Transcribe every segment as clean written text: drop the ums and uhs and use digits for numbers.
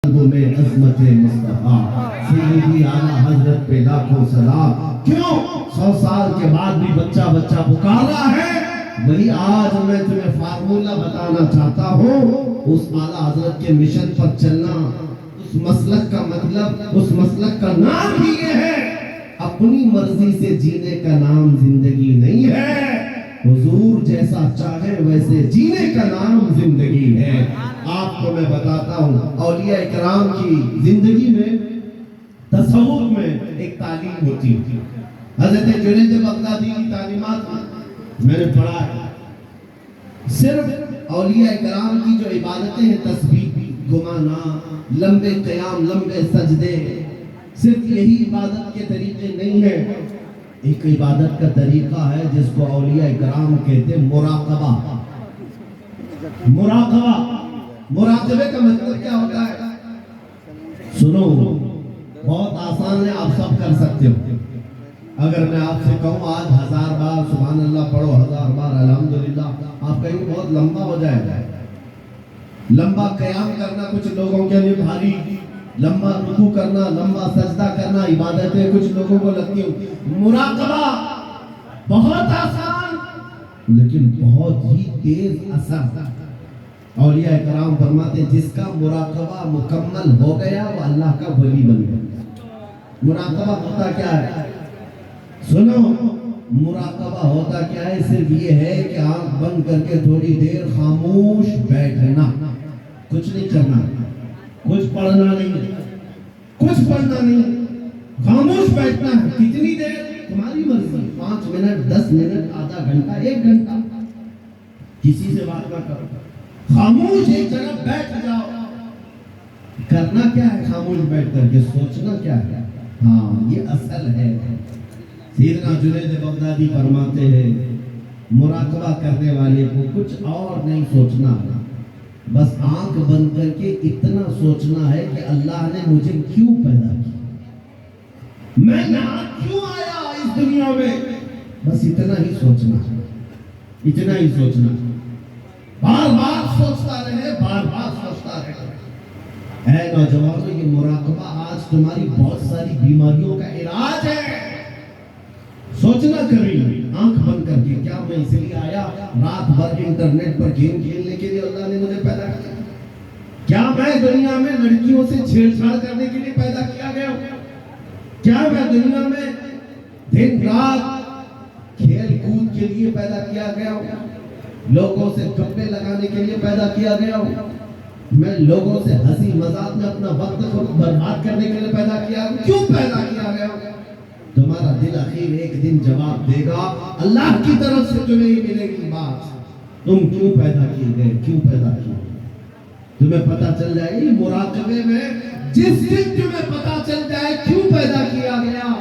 میں عظمت مصطفیٰ سیدی اعلیٰ حضرت پہ لاکھوں سلام۔ کیوں 100 سال کے بعد بھی بچہ بچہ پکار رہا ہے؟ وہی آج میں تمہیں فارمولہ بتانا چاہتا ہوں۔ اس اعلیٰ حضرت کے مشن پر چلنا، اس مسلک کا مطلب، اس مسلک کا نام ہی یہ ہے، اپنی مرضی سے جینے کا نام زندگی نہیں ہے، حضور جیسا چاہے ویسے جینے کا نام زندگی ہے۔ آپ کو میں بتاتا ہوں، اولیاء اکرام کی زندگی میں، تصوف میں ایک تعلیم ہوتی تھی۔ حضرت جنید بغدادی کی تعلیمات میں نے پڑھا ہے، صرف اولیاء اکرام کی جو عبادتیں ہیں، تسبیح، گمانا، لمبے قیام، لمبے سجدے، صرف یہی عبادت کے طریقے نہیں ہیں۔ ایک عبادت کا طریقہ ہے جس کو اولیاء اکرام کہتے ہیں مراقبہ۔ مراقبہ، مراقبے کا مطلب کیا ہوتا ہے؟ سنو، بہت آسان ہے، آپ سب کر سکتے ہو۔ اگر میں آپ سے کہوں آج 1000 بار سبحان اللہ پڑھو، 1000 بار الحمدللہ، آپ کہیں بہت لمبا ہو جائے گا۔ لمبا قیام کرنا کچھ لوگوں کے لیے بھاری، لمبا رکوع کرنا، لمبا سجدہ کرنا، عبادتیں کچھ لوگوں کو لگتی ہیں۔ مراقبہ بہت آسان لیکن بہت ہی تیز اثر۔ اولیاء کرام فرماتے ہیں جس کا مراقبہ مکمل ہو گیا وہ اللہ کا ولی بن گیا۔ مراقبہ ہوتا کیا ہے؟ سنو، مراقبہ ہوتا کیا ہے؟ صرف یہ ہے کہ آنکھ بند کر کے تھوڑی دیر خاموش بیٹھنا، کچھ نہیں کرنا، کچھ پڑھنا نہیں، کچھ پڑھنا نہیں، خاموش بیٹھنا ہے۔ کتنی دیر؟ تمہاری مرضی، 5 منٹ، 10 منٹ، آدھا گھنٹہ، 1 گھنٹہ، کسی سے بات نہ کرو، خاموش ایک جگہ بیٹھ جاؤ۔ کرنا کیا ہے خاموش بیٹھ کر کے؟ سوچنا کیا ہے؟ ہاں، یہ اصل ہے۔ سیدنا جنید بغدادی فرماتے ہیں مراقبہ کرنے والے کو کچھ اور نہیں سوچنا، بس آنکھ بند کر کے اتنا سوچنا ہے کہ اللہ نے مجھے کیوں پیدا کیا، میں یہاں کیوں آیا اس دنیا میں، بس اتنا ہی سوچنا، اتنا ہی سوچنا، بار بار سوچتا رہے، بار بار سوچتا رہے۔ اے نوجوانوں، یہ مراقبہ آج تمہاری بہت ساری بیماریوں کا علاج ہے۔ سوچنا کبھی آنکھ بند کر کے، کیا میں اس لیے آیا رات بھر انٹرنیٹ پر گیم کھیلنے کے لیے اللہ نے مجھے پیدا کیا؟ کیا میں دنیا میں لڑکیوں سے چھیڑ چھاڑ کرنے کے لیے پیدا کیا گیا ہوں؟ کیا میں دنیا میں دن رات کھیل کود کے لیے پیدا کیا گیا ہوں؟ لوگوں سے گپے لگانے کے لیے پیدا کیا گیا ہوں؟ میں لوگوں سے ہنسی مذاق میں اپنا وقت کو برباد کرنے کے لیے پیدا کیا ہوں؟ کیوں پیدا کیا گیا ہوں؟ تمہارا دل آخر ایک دن جواب دے گا، اللہ کی طرف سے تمہیں ہی ملے گی بات، تم کیوں پیدا کیے گئے، کیوں پیدا کیے؟ تمہیں پتا چل جائے گی مراقبے میں، جس دن تمہیں پتا چل جائے کیوں پیدا کیا گیا،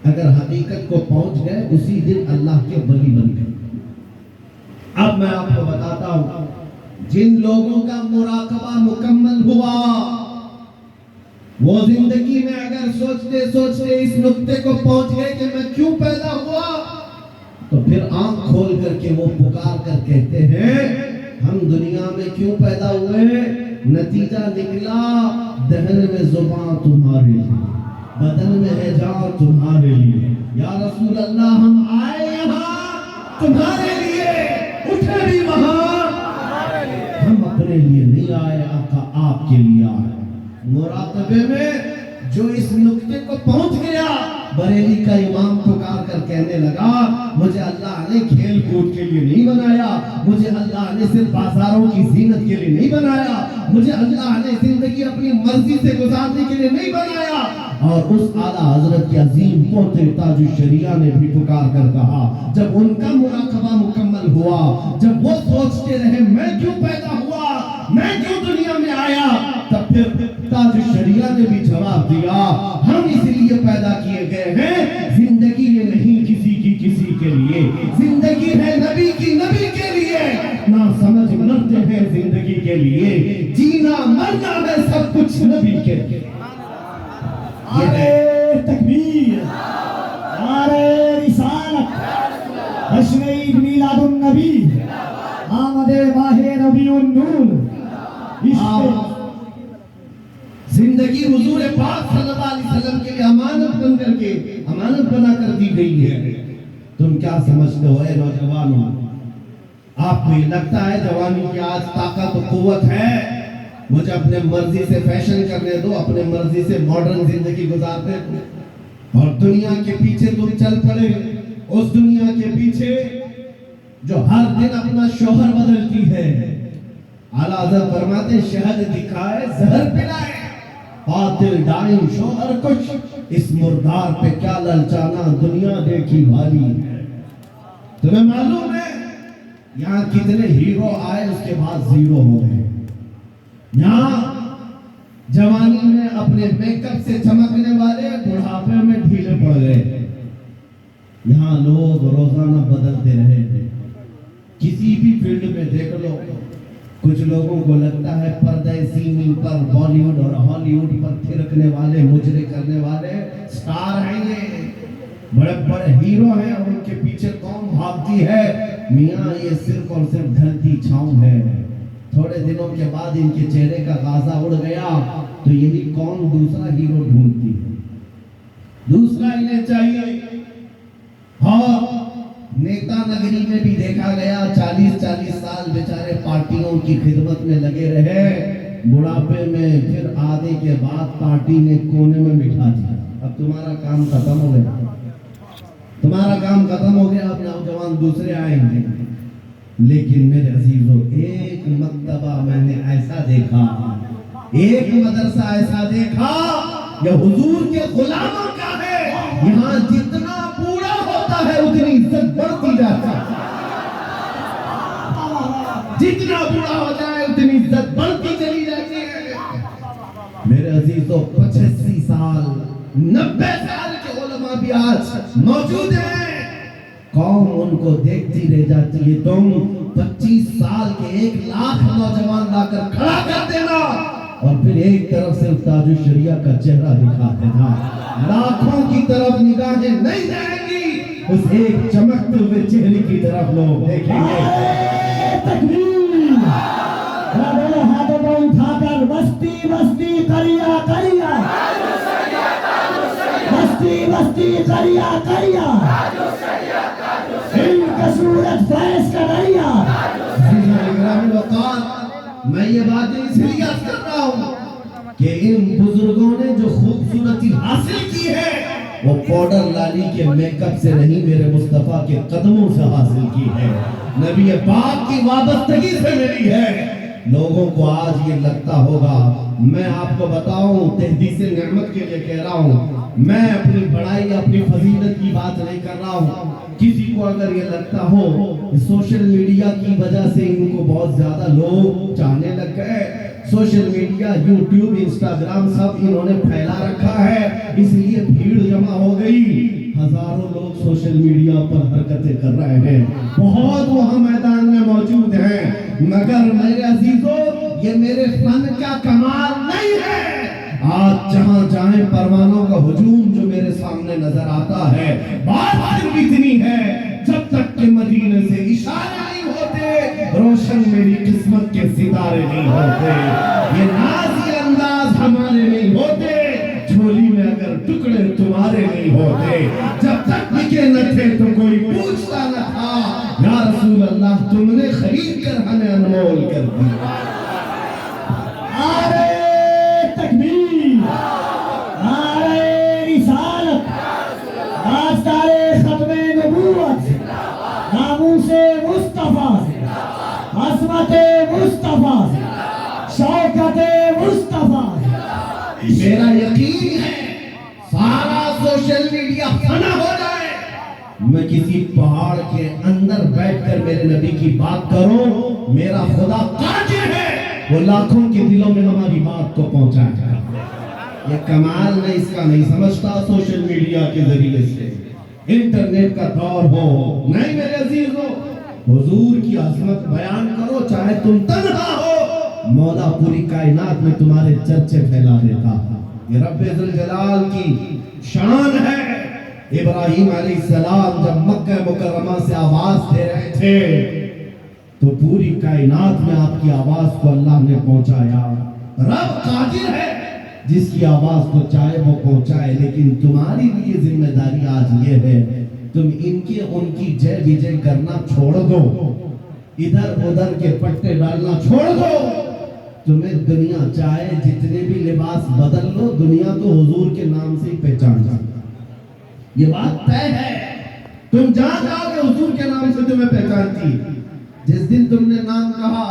اگر حقیقت کو پہنچ گئے اسی دن اللہ کے ولی بن گئے۔ اب میں آپ کو بتاتا ہوں، جن لوگوں کا مراقبہ مکمل ہوا، وہ زندگی میں اگر سوچتے سوچتے اس نقطے کو پہنچ گئے کہ میں کیوں پیدا ہوا، تو پھر آنکھ کھول کر کے وہ پکار کر کہتے ہیں ہم دنیا میں کیوں پیدا ہوئے؟ نتیجہ نکلا دہن میں زبان تمہارے لیے، بدن میں ہے جان تمہارے لیے۔ یا رسول اللہ، ہم آئے یہاں تمہارے لیے، اٹھے بھی وہاں، ہم اپنے لیے نہیں آئے، آقا آپ کے لیے آئے۔ مراقبے میں جو اس نقطے کو پہنچ گیا، بریلی کا امام پکار کر کہنے لگا مجھے اللہ نے کھیل کود کے لیے نہیں بنایا، مجھے اللہ نے صرف بازاروں کی زینت کے لیے نہیں بنایا، مجھے اللہ نے زندگی اپنی مرضی سے گزارنے کے لیے نہیں بنایا۔ اور اس اعلیٰ حضرت کے عظیم پوتے تاج الشریعہ نے بھی پکار کر کہا، جب ان کا مراقبہ مکمل ہوا، جب وہ سوچتے رہے میں کیوں پیدا ہوا، میں کیوں دنیا میں آیا، تب پھر تاج الشریعہ نے بھی جواب دیا ہم اس لیے پیدا کیے گئے ہیں، زندگی یہ نہیں کسی کی کسی کے لیے، زندگی ہے نبی کی نبی کے لیے، نہ سمجھ مرتے ہیں زندگی کے لیے، جینا مرنا ہے سب کچھ نبی کے لیے۔ نعرہ تکبیر، نعرہ رسالت، جشن عید میلاد النبی، آمد ماہ ربیع النور، زندگی حضور پاک صلی اللہ علیہ وسلم کے لیے امانت بن کر کے امانت بنا کر دی گئی ہے. تم کیا سمجھتے ہو اے نوجوانوں؟ آپ کو یہ لگتا ہے جوانی کی آج طاقت و قوت ہے، مجھے اپنے مرضی سے فیشن کرنے دو، اپنے مرضی سے ماڈرن زندگی گزارنے دو، اور دنیا کے پیچھے تم چل پڑے، اس دنیا کے پیچھے جو ہر دن اپنا شوہر بدلتی ہے. اعلیٰ حضرت فرماتے ہیں شہد دکھائے زہر پلائے، قاتل دائم شوہر کچھ، اس مردار پہ کیا للچانا دنیا دیکھی بھالی ہے. تمہیں معلوم ہے یہاں کتنے ہیرو آئے اس کے بعد زیرو ہو گئے. یہاں جوانی میں اپنے میک اپ سے چمکنے والے بڑھاپے میں ڈھیلے پڑ گئے. یہاں لوگ روزانہ بدلتے رہے تھے. کسی بھی فیلڈ میں دیکھ لو، کچھ لوگوں کو لگتا ہے پردہ سیمی پر بالی ووڈ اور ہالی ووڈ پر تھرکنے والے مجرے کرنے والے سٹار ہیں، یہ بڑے بڑے ہیرو ہیں، اور ان کے پیچھے قوم بھاگتی ہے. میاں یہ صرف اور صرف ڈھلتی چھاؤں ہے. تھوڑے دنوں کے بعد ان کے چہرے کا غازہ اڑ گیا تو یہی قوم دوسرا ہیرو ڈھونڈتی ہے، دوسرا انہیں چاہیے. اور نیتا نگری میں بھی دیکھا گیا 40 سال بیچارے پارٹیوں کی خدمت میں لگے رہے، بڑھاپے میں پھر آدھے کے بعد پارٹی نے کونے میں بٹھا دیا. اب تمہارا کام ختم ہو گیا، تمہارا کام ختم ہو گیا، اب نوجوان دوسرے آئیں گے. لیکن میرے عزیزو، ایک مکتبہ میں نے ایسا دیکھا، ایک مدرسہ ایسا دیکھا یہ حضور کے غلاموں کا ہے. یہاں جتنا بوڑھا ہوتا ہے اتنی عزت بڑھتی جاتی ہے، جتنا بوڑھا ہو جائے اتنی عزت بڑھتی چلی جاتی ہے. میرے عزیزو 85 سال 90 سال کے علماء بھی آج موجود ہیں، قوم ان کو دیکھتی رہ جاتی ہے. تم 25 سال کے 1 لاکھ نوجوان لا کر کھڑا کر دینا اور پھر ایک طرف سے تاج الشریعہ کا چہرہ دکھا دینا، لاکھوں کی طرف نگاہیں نہیں جائیں گی، اس ایک چمکتے ہوئے چہرے کی طرف لوگ دیکھیں گے. تکبیر! دونوں ہاتھوں کو اٹھا کر بستی بستی کریا کریا، بستی بستی کریا کریا، ان کا سورج فیض کا دریا. میں یہ بات اس لیے کر رہا ہوں کہ ان بزرگوں نے جو خوبصورتی حاصل کی ہے وہ پاؤڈر لالی کے میک اپ سے نہیں، میرے مصطفیٰ کے قدموں سے حاصل کی ہے، نبی پاک کی وابستگی سے ملی ہے. لوگوں کو آج یہ لگتا ہوگا، میں آپ کو بتاؤں تحدیث نعمت کے لیے کہہ رہا ہوں، میں اپنی بڑائی اپنی فضیلت کی بات نہیں کر رہا ہوں. کسی کو اگر یہ لگتا ہو سوشل میڈیا کی وجہ سے ان کو بہت زیادہ لوگ چاہنے لگ گئے، سوشل میڈیا یوٹیوب انسٹاگرام سب انہوں نے پھیلا رکھا ہے اس لیے بھیڑ جمع ہو گئی، ہزاروں لوگ سوشل میڈیا پر حرکتیں کر رہے ہیں، بہت وہاں میدان میں موجود ہیں، مگر میرے عزیزو یہ میرے فن کا کمال نہیں ہے. آج جہاں جائیں پروانوں کا ہجوم جو میرے سامنے نظر آتا ہے، بات صرف اتنی ہے جب تک کہ مدینے سے اشارے نہیں ہوتے روشن میری قسمت کے ستارے نہیں ہوتے. یہ نازی انداز ہمارے نہیں ہوتے، جھولی میں اگر ٹکڑے تمہارے نہیں ہوتے. جب تک بکے نہ تھے تو کوئی پوچھتا نہ تھا، یا رسول اللہ تم نے خرید کر ہمیں انمول کر دیا. نعرہ تکبیر! نعرہ رسالت! آستار ختم نبوت! ناموس مصطفیٰ! عظمت مصطفیٰ! شوکت مصطفیٰ! میرا یقین ہے سارا سوشل میڈیا فنا ہو جائے، میں کسی پہاڑ کے اندر بیٹھ کر میرے نبی کی بات کروں، میرا خدا قادر ہے وہ لاکھوں کے دلوں میں ہماری بات کو پہنچائے گا. یہ کمال میں اس کا نہیں سمجھتا سوشل میڈیا کے ذریعے سے انٹرنیٹ کا دور ہو، نہیں میرے عزیزو، حضور کی عظمت بیان کرو چاہے تم تنہا ہو، مولا پوری کائنات میں تمہارے چرچے پھیلا دیتا. یہ رب ذوالجلال کی شان ہے. ابراہیم علیہ السلام جب مکہ مکرمہ سے آواز دے رہے تھے تو پوری کائنات میں آپ کی آواز کو اللہ نے پہنچایا. رب قادر ہے جس کی آواز کو چاہے وہ پہنچائے، لیکن تمہاری لیے ذمہ داری آج یہ ہے تم ان کی جے وجے کرنا چھوڑ دو، ادھر ادھر کے پٹے ڈالنا چھوڑ دو۔ تمہیں دنیا چاہے جتنے بھی لباس بدل لو، دنیا تو حضور کے نام سے ہی پہچان جاتی، یہ بات طے ہے۔ تم جہاں جاؤ گے حضور کے نام سے تمہیں پہچانتی۔ جس دن تم نے نام کہا،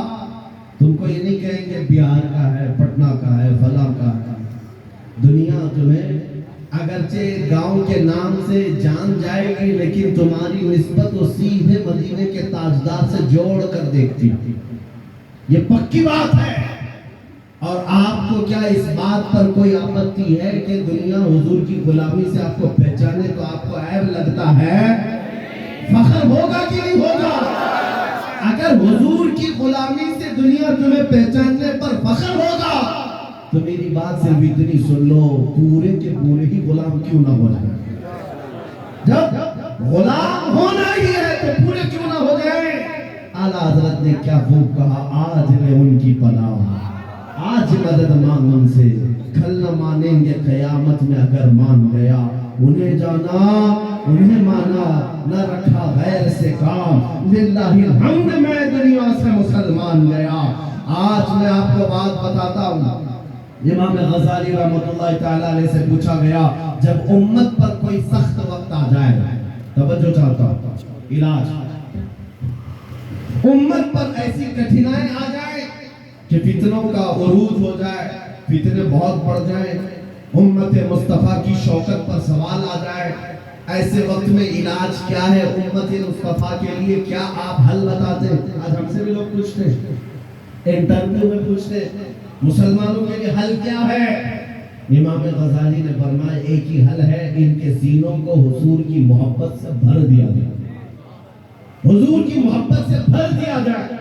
تم کو یہ نہیں کہیں گے بہار کا ہے، پٹنہ کا ہے، فلاں کا ہے۔ دنیا تمہیں اگرچہ گاؤں کے نام سے جان جائے گی، لیکن تمہاری نسبت وہ سیدھے مدینے کے تاجدار سے جوڑ کر دیکھتی، یہ پکی بات ہے۔ اور آپ کو کیا اس بات پر کوئی آپتی ہے کہ دنیا حضور کی غلامی سے آپ کو پہچانے تو آپ کو عیب لگتا ہے؟ فخر ہوگا کہ نہیں ہوگا؟ اگر حضور کی غلامی سے دنیا تمہیں پہچاننے پر فخر ہوگا تو میری بات صرف اتنی سن لو، پورے کے پورے ہی غلام کیوں نہ ہو جائے؟ جب غلام ہونا ہی ہے تو پورے کیوں نہ ہو جائے؟ اعلیٰ حضرت نے کیا خوب کہا، آج میں ان کی پناہ، آج مدد مانگ ان سے، کل نہ مانیں گے قیامت میں اگر مان گیا۔ انہیں جانا انہیں مانا، نہ رکھا غیر سے کام، للہ الحمد میں دنیا سے مسلمان گیا۔ آج میں آپ کو بات بتاتا ہوں، امام غزالی رحمۃ اللہ تعالیٰ علیہ سے پوچھا گیا، جب امت پر کوئی سخت وقت آ جائے، توجہ چاہتا ہوں، علاج، امت پر ایسی کٹھنائیں آ جائے کہ فتنوں کا عروج ہو جائے، فتنے بہت بڑھ جائیں، امت مصطفیٰ کی شوکت پر سوال آ جائے، ایسے وقت میں علاج کیا ہے امت مصطفیٰ کے لیے؟ کیا آپ حل بتاتے ہیں؟ آج ہم سے بھی لوگ پوچھتے ہیں، انٹرویو میں پوچھتے ہیں مسلمانوں کے لیے حل کیا ہے؟ امام غزالی نے فرمایا ایک ہی حل ہے، ان کے سینوں کو حضور کی محبت سے بھر دیا جائے، حضور کی محبت سے بھر دیا جائے۔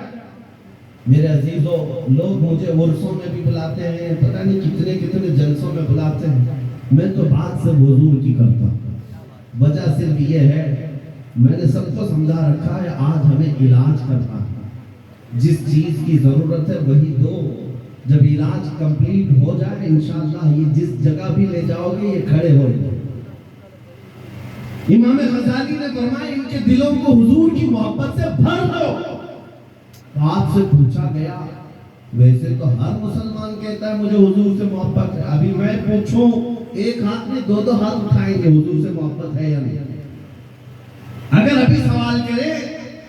میرے عزیزو، لوگ مجھے عرسوں میں بھی بلاتے ہیں، پتہ نہیں کتنے کتنے جلسوں میں بلاتے ہیں، میں تو بات صرف حضور کی کرتا ہوں۔ وجہ صرف یہ ہے، میں نے سب کو سمجھا رکھا ہے، آج ہمیں علاج کرنا ہے، جس چیز کی ضرورت ہے وہی دو، جب علاج کمپلیٹ ہو جائے انشاءاللہ یہ جس جگہ بھی لے جاؤ گے یہ کھڑے ہو جائے۔ امام غزالی نے فرمایا ان کے دلوں کو حضور کی محبت سے بھر دو۔ آپ سے پوچھا گیا، ویسے تو ہر مسلمان کہتا ہے مجھے حضور سے محبت ہے، ابھی میں پوچھوں ایک ہاتھ میں دو ہاتھ اٹھائیں گے حضور سے محبت ہے یا نہیں؟ اگر ابھی سوال کرے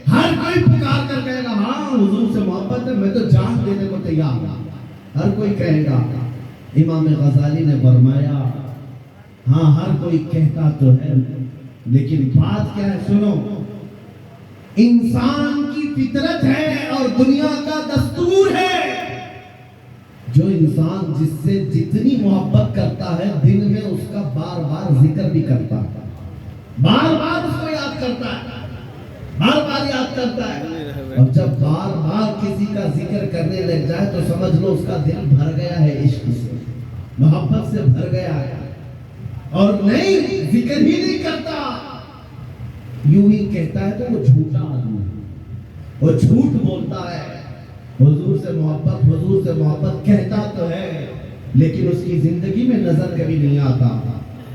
ہر کوئی پکار کر کہے گا ہاں حضور سے محبت ہے، میں تو جان دینے کو تیار ہوں، ہر کوئی کہے گا۔ امام غزالی نے فرمایا ہاں ہر کوئی کہتا تو ہے، لیکن بات کیا ہے سنو، انسان کی فطرت ہے اور دنیا کا دستور ہے، جو انسان جس سے جتنی محبت کرتا ہے دن میں اس کا بار بار ذکر بھی کرتا ہے، بار بار اس کو یاد کرتا ہے، بار بار یاد کرتا ہے، اور جب بار بار کسی کا ذکر کرنے لگ جائے تو سمجھ لو اس کا دل بھر گیا ہے، عشق سے محبت سے بھر گیا ہے، اور نہیں ذکر ہی نہیں کرتا، یوں ہی کہتا ہے تو وہ جھوٹا آدمی ہے، وہ جھوٹ بولتا ہے۔ حضور سے محبت کہتا تو ہے، لیکن اس کی زندگی میں نظر کبھی نہیں آتا۔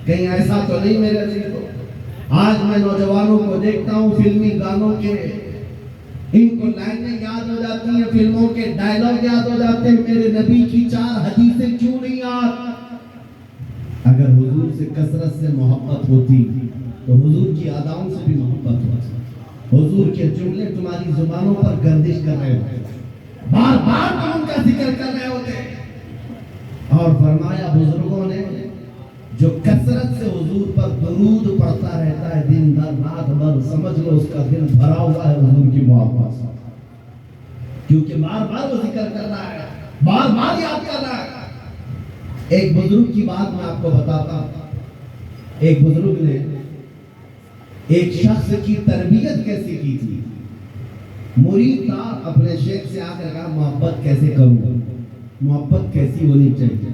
کہیں ایسا تو نہیں میرے عزیزو، آج میں نوجوانوں کو دیکھتا ہوں فلمی گانوں کے، ان کو لائنیں یاد ہو جاتی ہیں، فلموں کے ڈائلاگ یاد ہو جاتے ہیں، میرے نبی کی 4 حدیثیں کیوں نہیں یاد؟ اگر حضور سے کثرت سے محبت ہوتی تو حضور کی اداؤں سے بھی محبت ہوتی، حضور کے جملے تمہاری زبانوں پر گردش کر رہے ہوتے، بار بار تم ان کا ذکر کر رہے ہوتے، اور فرمایا بزرگوں نے جو کثرت سے حضور پر درود پڑھتا رہتا ہے دن بھر رات بھر، سمجھ لو اس کا دل بھرا ہوا ہے حضور کی محبت سے، کیونکہ بار بار وہ ذکر کر رہا ہے، بار بار یاد کر رہا ہے۔ ایک بزرگ کی بات میں آپ کو بتاتا ہوں، ایک بزرگ نے ایک شخص کی تربیت کیسی کی تھی، مرید تھا، اپنے شیخ سے آ کر کہا محبت کیسے کروں، محبت کیسی ہونی چاہیے؟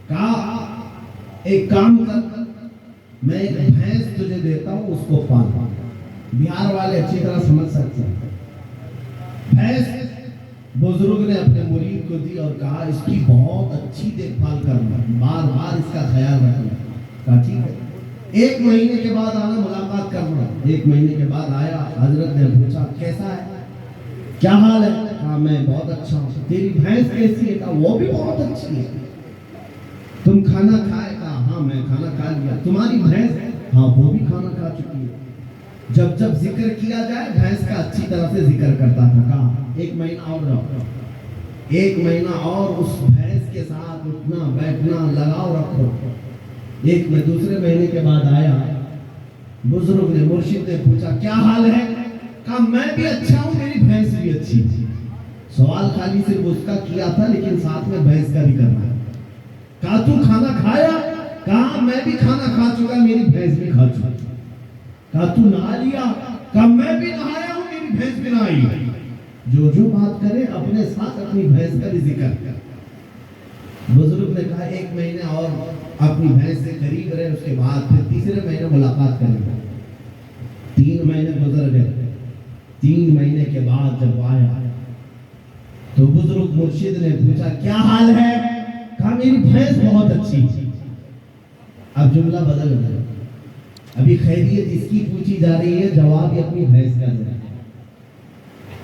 کہا ایک کام کر، میں ایک بھینس تجھے دیتا ہوں اس کو پال۔ بہار والے اچھی طرح سمجھ سکتے ہیں، بھینس بزرگ نے اپنے مرید کو دی اور کہا اس کی بہت اچھی دیکھ بھال کرنا، بار ایک مہینے کے بعد آنا ملاقات کرنا. ایک مہینے کے بعد آیا. حضرت نے پوچھا کیسا ہے, کیا حال ہے؟ کہا میں بہت اچھا ہوں. تیری بھینس کیسی ہے؟ کہا وہ بھی بہت اچھی ہے. تم کھانا کھائے؟ کہا ہاں میں کھانا کھا لیا. تمہاری بھینس؟ ہاں وہ بھی کھانا کھا چکی ہے. جب جب ذکر کیا جائے بھینس کا اچھی طرح سے ذکر کرتا تھا. کہا ایک مہینہ اور رہو, ایک مہینہ اور اس بھینس کے ساتھ اٹھنا بیٹھنا لگاؤ رکھو. دوسرے مہینے کے بعد آیا. بزرگ نے مرشد نے پوچھا کیا حال ہے؟ کہا میں بھی اچھا ہوں, میری بھینس بھی اچھی ہے. سوال خالی صرف اس کا کیا تھا لیکن ساتھ میں بھینس کا بھی کرنا ہے. کہا تو کھانا کھایا؟ کہا میں بھی کھانا کھا چکا, میری بھینس بھی کھا چکی. کہا تو نہا لیا؟ کہا میں بھی نہایا ہوں, میری بھینس بھی نہائی. جو جو بات کرے اپنے ساتھ اپنی بھینس کا بھی ذکر کر. بزرگ نے کہا ایک مہینے اور اپنی بھینس سے قریب رہے, اس کے بعد پھر تیسرے مہینے ملاقات کریں گے. 3 مہینے گزر گئے. 3 مہینے کے بعد جب آیا تو بزرگ مرشد نے پوچھا کیا حال ہے؟ کہا میری بھینس بہت اچھی. اب جملہ بدل گیا. ابھی خیریت اس کی پوچھی جا رہی ہے, جواب ہی اپنی بھینس کا دے.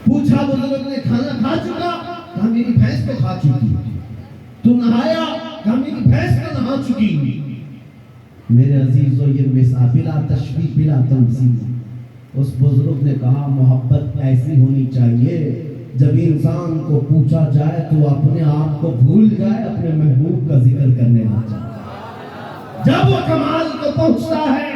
پوچھا بزرگ نے کھانا کھا چکا؟ کہا میری بھینس تو کھا چکی. تو نہایا؟ کہا میری بھینس تو نہا چکی. میرے عزیزو یہ مثال بلا تشبیہ بلا تمثیل. اس بزرگ نے کہا محبت ایسی ہونی چاہیے جب انسان کو پوچھا جائے تو اپنے آپ کو بھول جائے, اپنے محبوب کا ذکر کرنے لگ جائے. جب وہ کمال کو پہنچتا ہے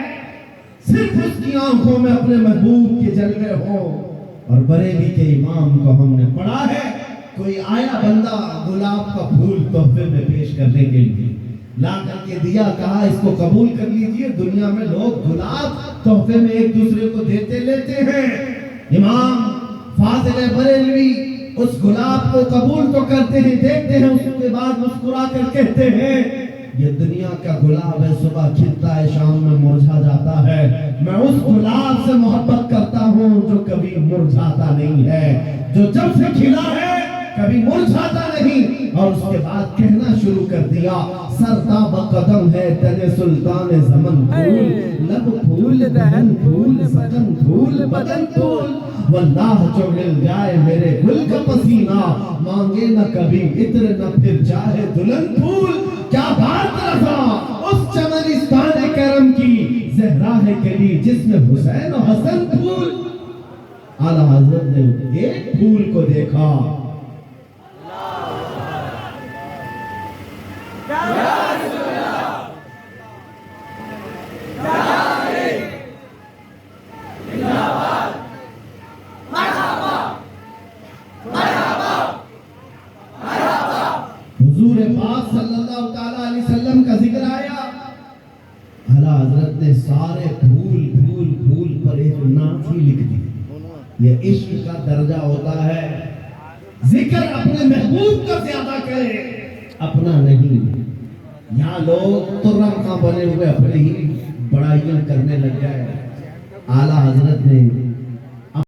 صرف اس کی آنکھوں میں اپنے محبوب کے جلوے ہوں. اور بریلی کے امام کو ہم نے پڑھا ہے, کوئی آیا بندہ گلاب کا پھول تحفے میں پیش کرنے کے لیے, لا کر کے دیا, کہا اس کو قبول کر لیجئے. دنیا میں لوگ گلاب تحفے میں ایک دوسرے کو دیتے لیتے ہیں. امام فاضل بریلوی اس گلاب کو قبول تو کرتے ہیں, دیکھتے ہیں, اس کے بعد مسکرا کر کہتے ہیں یہ دنیا کا گلاب ہے, صبح کھلتا ہے شام میں مرجھا جاتا ہے. میں اس گلاب سے محبت کرتا ہوں جو کبھی مرجھاتا نہیں ہے, جو جب سے کھلا ہے کبھی مرجھاتا نہیں. اور اس کے بعد کہنا شروع کر دیا سرتاب قدم ہے تن سلطان زمن پھول, لب پھول دہن پھول سکن پھول بدن پھول. واللہ جو مل جائے میرے گل کا پسینہ, مانگے نہ کبھی عطر نہ پھر چاہے دلہن پھول. کیا بات رضا اس چمنستان کرم کی, زہرا ہے کلی جس میں حسین و حسن پھول. اعلیٰ حضرت نے ایک پھول کو دیکھا, حضور پاک صلی اللہ تعالیٰ علیہ وسلم کا ذکر آیا. اعلیٰ حضرت نے سارے پھول پھول پھول پر ایک نعت ہی لکھ دی. یہ عشق کا درجہ ہوتا ہے, ذکر اپنے محبوب کا زیادہ کرے, اپنا نہیں. یہاں لوگ ترم خاں بنے ہوئے اپنے ہی بڑائیاں کرنے لگ گئے. اعلیٰ حضرت نے